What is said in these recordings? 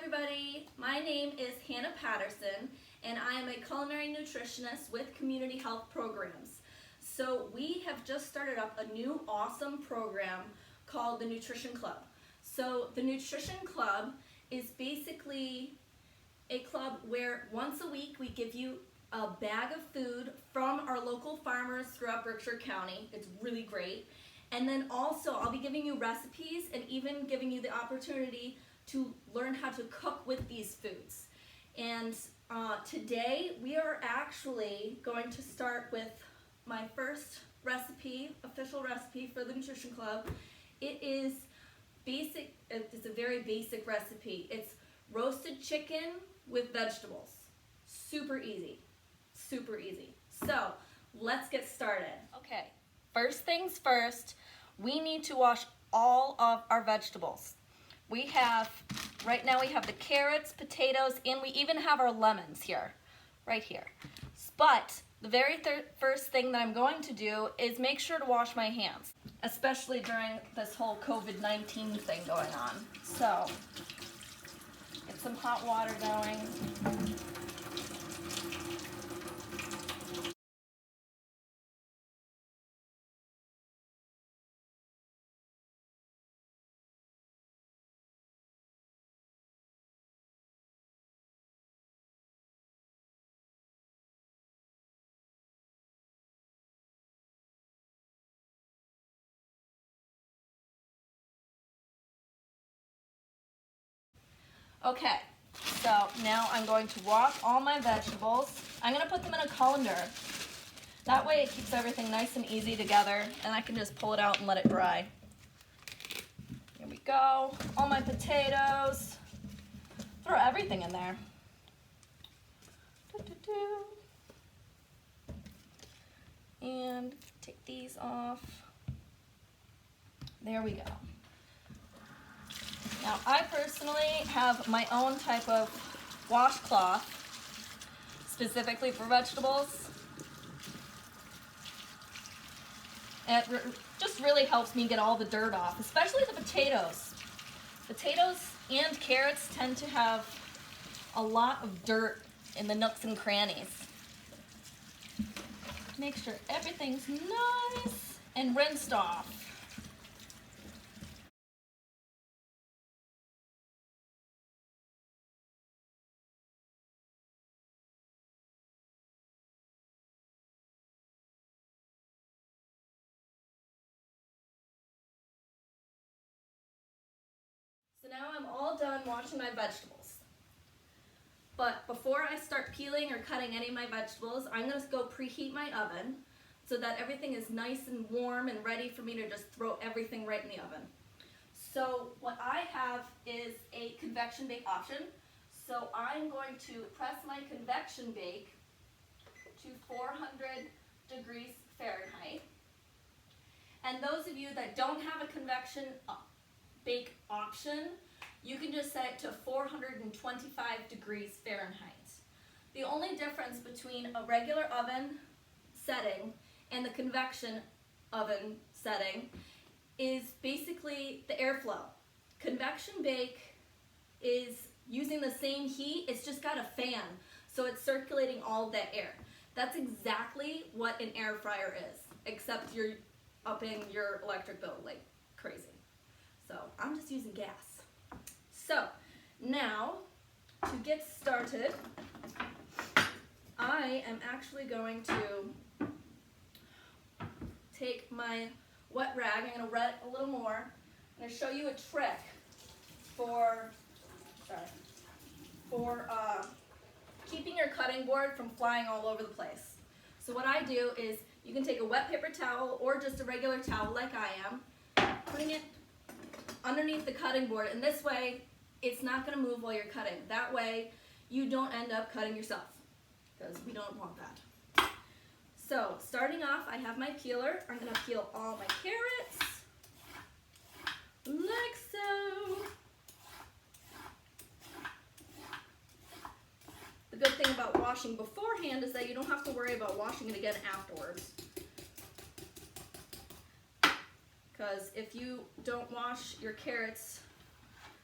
everybody, my name is Hannah Patterson and I am a culinary nutritionist with Community Health Programs. So we have just started up a new awesome program called the Nutrition Club. So the Nutrition Club is basically a club where once a week we give you a bag of food from our local farmers throughout Berkshire County. It's really great. And then also I'll be giving you recipes and even giving you the opportunity to learn how to cook with these foods. And today we are actually going to start with my first recipe, official recipe for the Nutrition Club. It is basic, it's a very basic recipe. It's roasted chicken with vegetables. Super easy, super easy. So let's get started. Okay, first things first, we need to wash all of our vegetables. We have, right now we have the carrots, potatoes, and we even have our lemons here, right here. But the very first thing that I'm going to do is make sure to wash my hands, especially during this whole COVID-19 thing going on. So, get some hot water going. Okay, so now I'm going to wash all my vegetables. I'm going to put them in a colander. That way it keeps everything nice and easy together, and I can just pull it out and let it dry. Here we go. All my potatoes. Throw everything in there. And take these off. There we go. Now, I personally have my own type of washcloth, specifically for vegetables. It just really helps me get all the dirt off, especially the potatoes. Potatoes and carrots tend to have a lot of dirt in the nooks and crannies. Make sure everything's nice and rinsed off. So now I'm all done washing my vegetables. But before I start peeling or cutting any of my vegetables, I'm going to go preheat my oven so that everything is nice and warm and ready for me to just throw everything right in the oven. So what I have is a convection bake option. So I'm going to press my convection bake to 400 degrees Fahrenheit. And those of you that don't have a convection bake option, you can just set it to 425 degrees Fahrenheit. The only difference between a regular oven setting and the convection oven setting is basically the airflow. Convection bake is using the same heat, it's just got a fan, so it's circulating all of that air. That's exactly what an air fryer is, except you're upping your electric bill like crazy. So I'm just using gas. So now, to get started, I am actually going to take my wet rag. I'm going to wet a little more. I'm going to show you a trick for keeping your cutting board from flying all over the place. So what I do is you can take a wet paper towel or just a regular towel like I am, putting it underneath the cutting board, and this way it's not going to move while you're cutting. That way you don't end up cutting yourself, because we don't want that. So starting off, I have my peeler. I'm going to peel all my carrots like so. The good thing about washing beforehand is that you don't have to worry about washing it again afterwards. Because if you don't wash your carrots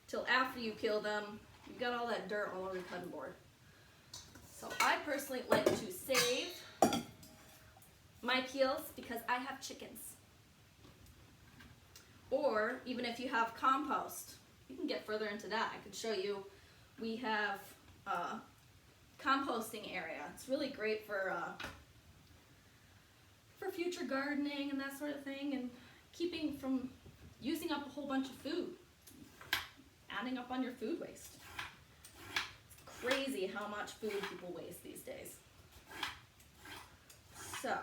till after you peel them, You've got all that dirt all over your cutting board. So I personally like to save my peels because I have chickens. Or even if you have compost, you can get further into that. I could show you. We have a composting area. It's really great for future gardening and that sort of thing, and keeping from using up a whole bunch of food, adding up on your food waste. It's crazy how much food people waste these days. So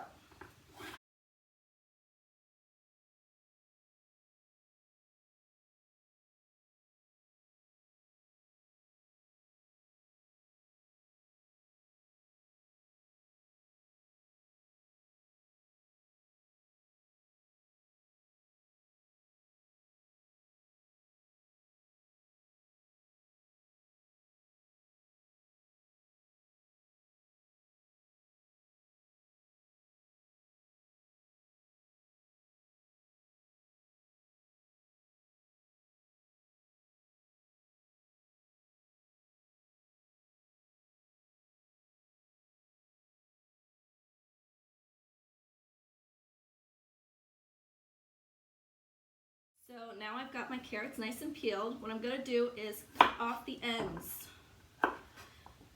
now I've got my carrots nice and peeled. What I'm going to do is cut off the ends.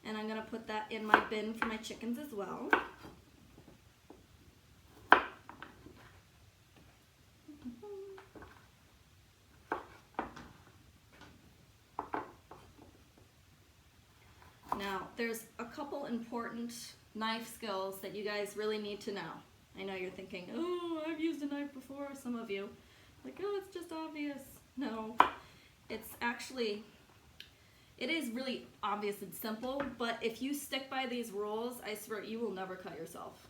And I'm going to put that in my bin for my chickens as well. Now, there's a couple important knife skills that you guys really need to know. I know you're thinking, oh, I've used a knife before, some of you. Like, oh, it's just obvious. No, it's actually, it is really obvious and simple, but if you stick by these rules, I swear you will never cut yourself.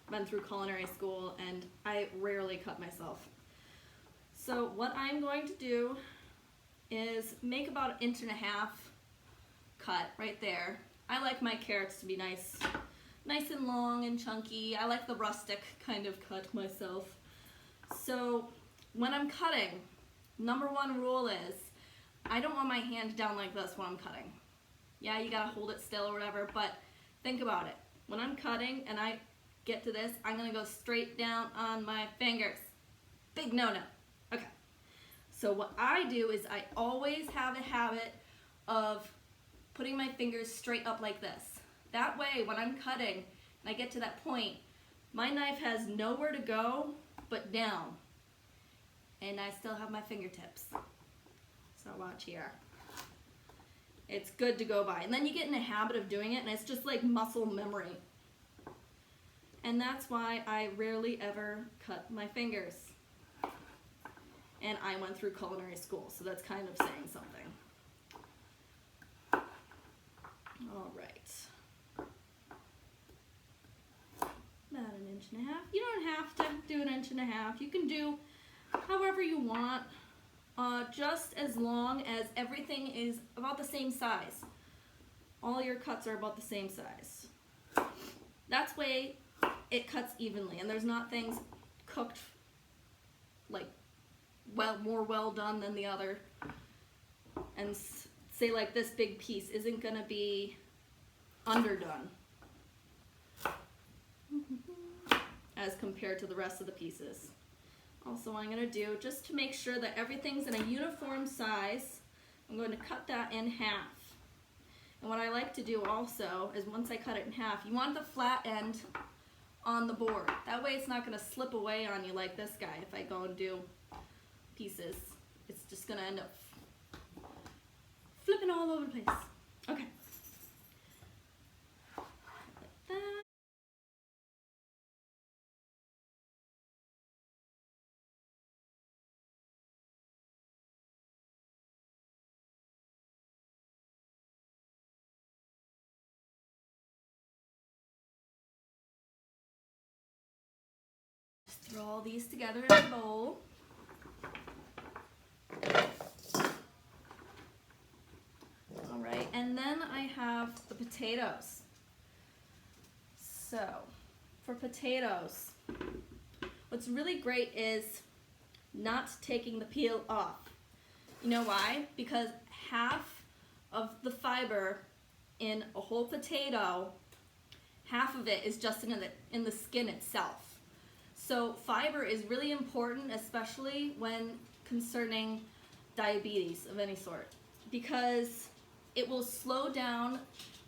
I've been through culinary school and I rarely cut myself. So what I'm going to do is make about 1.5 inch cut right there. I like my carrots to be nice and long and chunky. I like the rustic kind of cut myself. So when I'm cutting, number one rule is I don't want my hand down like this when I'm cutting. Yeah, you gotta hold it still or whatever, but think about it. When I'm cutting and I get to this, I'm gonna go straight down on my fingers. Big no-no. Okay. So what I do is I always have a habit of putting my fingers straight up like this. That way, when I'm cutting and I get to that point, my knife has nowhere to go but down. And I still have my fingertips. So watch here. It's good to go by. And then you get in a habit of doing it and it's just like muscle memory. And that's why I rarely ever cut my fingers. And I went through culinary school, so that's kind of saying something. All right. About 1.5 inches. You don't have to do 1.5 inches. You can do however you want, just as long as everything is about the same size. All your cuts are about the same size. That's way it cuts evenly, and there's not things cooked like more well done than the other. And say like this big piece isn't gonna be underdone as compared to the rest of the pieces. Also, what I'm going to do, just to make sure that everything's in a uniform size, I'm going to cut that in half. And what I like to do also is once I cut it in half, you want the flat end on the board. That way it's not going to slip away on you like this guy if I go and do pieces. It's just going to end up flipping all over the place. Okay. Like that. Just throw all these together in a bowl. All right, and then I have the potatoes. So, for potatoes, what's really great is not taking the peel off. You know why? Because half fiber in a whole potato, half of it is just in the skin itself. So fiber is really important, especially when concerning diabetes of any sort, because it will slow down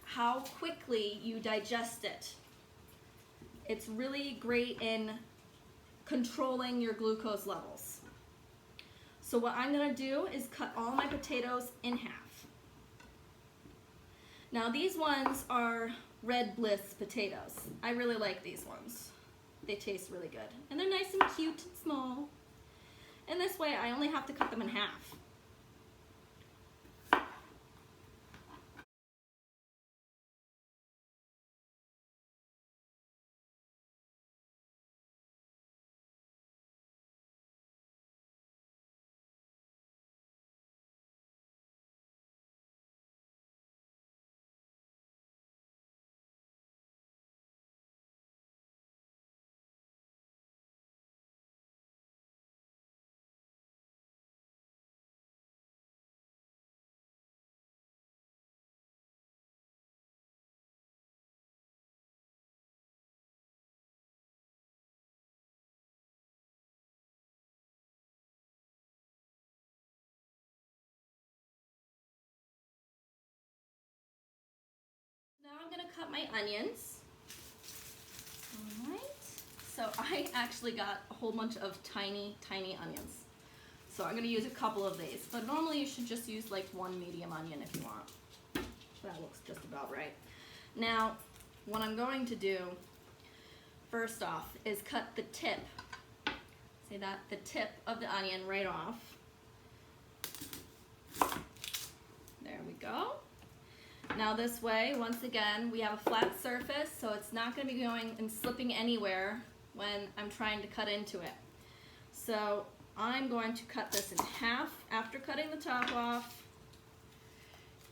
how quickly you digest it. It's really great in controlling your glucose levels. So what I'm going to do is cut all my potatoes in half. Now these ones are Red Bliss potatoes. I really like these ones. They taste really good. And they're nice and cute and small. And this way I only have to cut them in half. Now I'm going to cut my onions. Alright, so I actually got a whole bunch of tiny onions. So I'm going to use a couple of these, but normally you should just use like one medium onion if you want. That looks just about right. Now, what I'm going to do first off is cut the tip. See that? The tip of the onion right off. There we go. Now this way, once again, we have a flat surface, so it's not going to be going and slipping anywhere when I'm trying to cut into it. So I'm going to cut this in half after cutting the top off,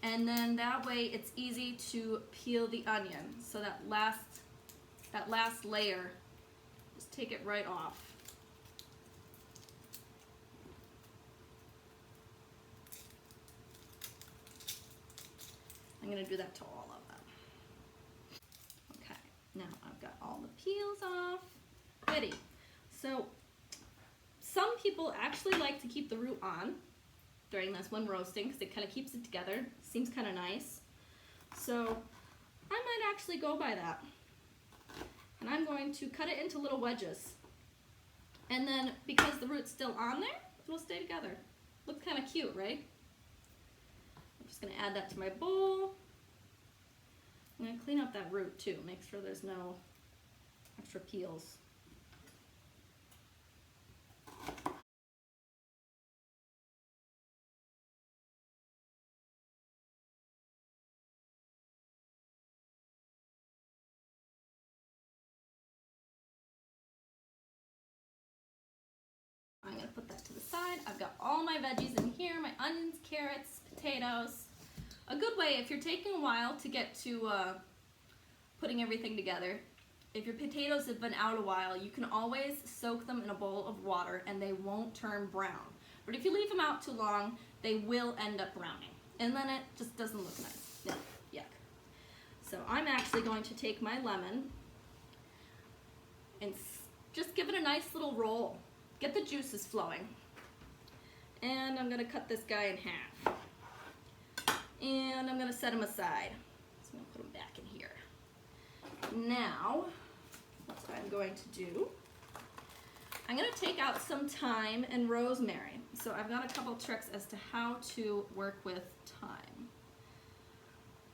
and then that way it's easy to peel the onion. So that last layer, just take it right off. I'm going to do that to all of them. Okay, now I've got all the peels off. Goody. So some people actually like to keep the root on during this when roasting because it kind of keeps it together. Seems kind of nice. So I might actually go by that. And I'm going to cut it into little wedges. And then because the root's still on there, it'll stay together. Looks kind of cute, right? I'm just going to add that to my bowl. I'm going to clean up that root too, make sure there's no extra peels. I'm going to put that to the side. I've got all my veggies in here, my onions, carrots, potatoes. A good way, if you're taking a while to get to putting everything together, if your potatoes have been out a while, you can always soak them in a bowl of water and they won't turn brown. But if you leave them out too long, they will end up browning. And then it just doesn't look nice. Yuck. So I'm actually going to take my lemon and just give it a nice little roll. Get the juices flowing. And I'm going to cut this guy in half. And I'm going to set him aside. So I'm going to put him back in here. Now, what I'm going to do, I'm going to take out some thyme and rosemary. So I've got a couple tricks as to how to work with thyme.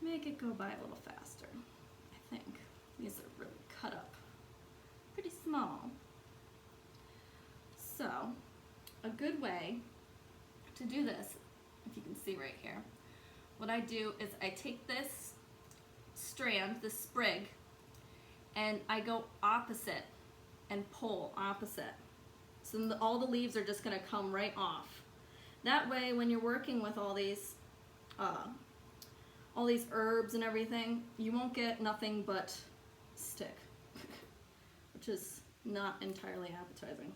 Make it go by a little faster, I think. These are really cut up pretty small. So, a good way to do this, if you can see right here, what I do is I take this strand, this sprig, and I go opposite and pull opposite. So all the leaves are just going to come right off. That way, when you're working with all these herbs and everything, you won't get nothing but stick, which is not entirely appetizing.